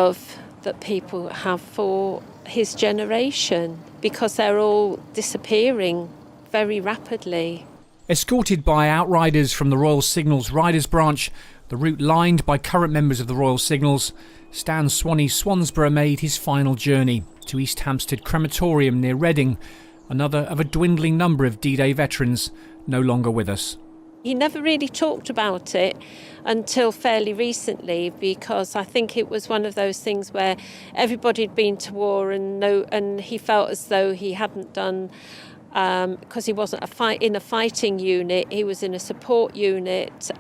love that people have for his generation, because they're all disappearing very rapidly. Escorted by outriders from the Royal Signal's Riders branch, the route lined by current members of the Royal Signals, Stan Swannee Swansborough made his final journey to East Hampstead Crematorium near Reading, another of a dwindling number of D-Day veterans no longer with us. He never really talked about it until fairly recently, because I think it was one of those things where everybody had been to war and he felt as though he hadn't done, because he wasn't in a fighting unit, he was in a support unit.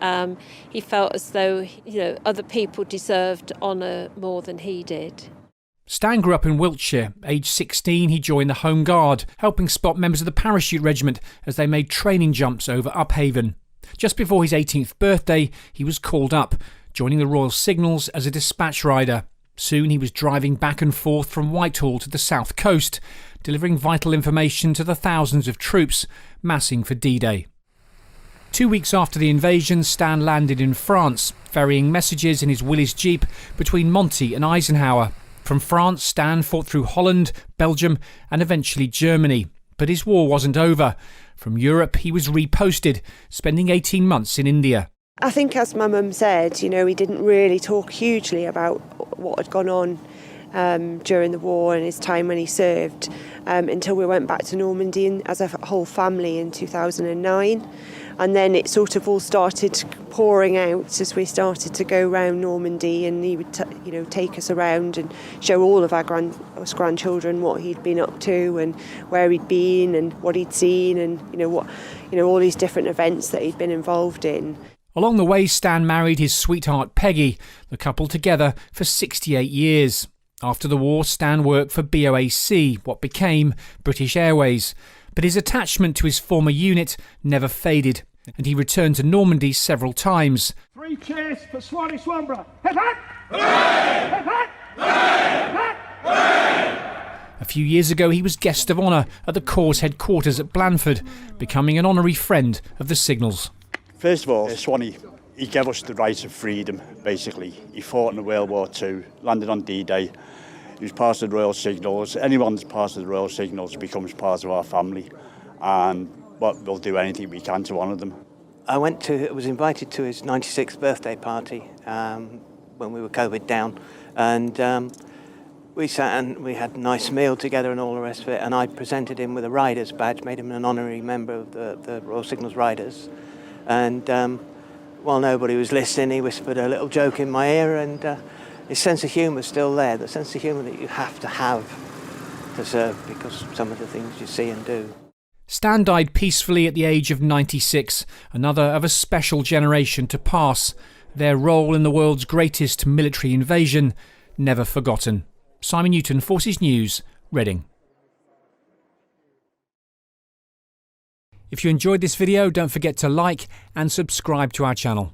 He felt as though other people deserved honour more than he did. Stan grew up in Wiltshire. Aged 16, he joined the Home Guard, helping spot members of the Parachute Regiment as they made training jumps over Uphaven. Just before his 18th birthday, he was called up, joining the Royal Signals as a dispatch rider. Soon he was driving back and forth from Whitehall to the south coast, delivering vital information to the thousands of troops massing for D-Day. 2 weeks after the invasion, Stan landed in France, ferrying messages in his Willys Jeep between Monty and Eisenhower. From France, Stan fought through Holland, Belgium and eventually Germany. But his war wasn't over. From Europe, he was reposted, spending 18 months in India. I think, as my mum said, he didn't really talk hugely about what had gone on during the war and his time when he served until we went back to Normandy as a whole family in 2009. And then it sort of all started pouring out as we started to go around Normandy, and he would take us around and show all of us grandchildren what he'd been up to and where he'd been and what he'd seen and all these different events that he'd been involved in. Along the way, Stan married his sweetheart Peggy, the couple together for 68 years. After the war, Stan worked for BOAC, what became British Airways. But his attachment to his former unit never faded, and he returned to Normandy several times. 3 cheers for Swannee Swansborough. Hip hip! Hip hip! Hip hip! A few years ago, he was guest of honour at the Corps headquarters at Blandford, becoming an honorary friend of the Signals. First of all, Swanee, he gave us the right of freedom, basically. He fought in World War II, landed on D-Day. He was part of the Royal Signals. Anyone that's part of the Royal Signals becomes part of our family, and we'll do anything we can to honour them. I was invited to his 96th birthday party when we were COVID down, and we sat and we had a nice meal together and all the rest of it, and I presented him with a Riders badge, made him an honorary member of the Royal Signals Riders, and while nobody was listening, he whispered a little joke in my ear, and his sense of humour is still there, the sense of humour that you have to serve, because some of the things you see and do. Stan died peacefully at the age of 96, another of a special generation to pass. Their role in the world's greatest military invasion never forgotten. Simon Newton, Forces News, Reading. If you enjoyed this video, don't forget to like and subscribe to our channel.